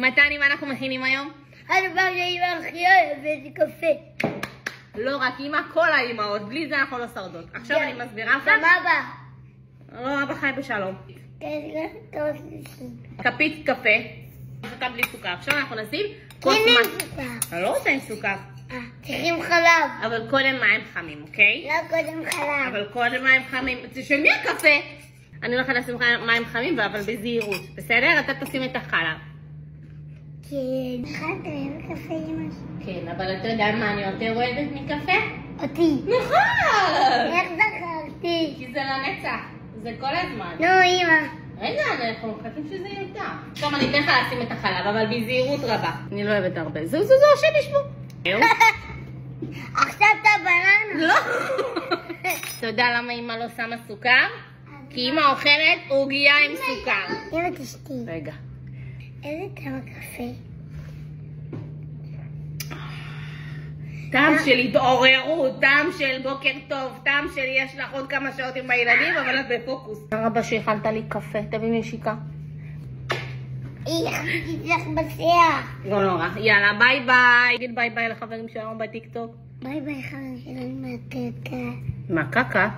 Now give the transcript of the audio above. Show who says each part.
Speaker 1: מתני, מה אנחנו מכינים היום?
Speaker 2: הדבר שאימא הכי אוהבת זה קפה.
Speaker 1: לא רק אימא, כל האימהות, בלי זה אנחנו לא שרדות. עכשיו אני מסבירה לך.
Speaker 2: גם אבא.
Speaker 1: לא, אבא חי בשלום. כפית קפה, שותה בלי סוכר. עכשיו אנחנו נשים כוס
Speaker 2: אין
Speaker 1: מים.
Speaker 2: סוכר.
Speaker 1: אני לא רוצה עם סוכר.
Speaker 2: צריכים חלב.
Speaker 1: אבל קודם מים חמים, אוקיי?
Speaker 2: לא קודם חלב.
Speaker 1: אבל קודם מים חמים. של מי הקפה? אני הולכת לשים מים חמים, אבל בזהירות. בסדר? אתה תשים את החלב.
Speaker 2: כן. אחד אוהב קפה אמא שלי.
Speaker 1: כן, אבל אתה יודע מה אני יותר אוהבת מקפה?
Speaker 2: אותי.
Speaker 1: נכון!
Speaker 2: איך זכרתי?
Speaker 1: כי זה לנצח. זה כל הזמן.
Speaker 2: נו אמא.
Speaker 1: רגע, אנחנו מחכים שזה יותר. עכשיו אני אתן לך לשים את החלב, אבל בזהירות רבה. אני לא אוהבת הרבה. זו, השם ישבו.
Speaker 2: עכשיו אתה בננה.
Speaker 1: לא. אתה יודע למה אמא לא שמה סוכר? כי אמא אוכלת עוגיה עם סוכר.
Speaker 2: אמא תשתי.
Speaker 1: רגע.
Speaker 2: איזה טעם הקפה?
Speaker 1: טעם של התעוררות, טעם של בוקר טוב, טעם של יש לך עוד כמה שעות עם הילדים, אבל את בפוקוס. רבה שהכנת לי קפה, תביא נשיקה.
Speaker 2: איך תצלח בשיח.
Speaker 1: לא נורא. יאללה, ביי ביי. תגיד ביי ביי לחברים שלנו בטיקטוק.
Speaker 2: ביי ביי חברים שלנו מהקקה.
Speaker 1: מה, קקה?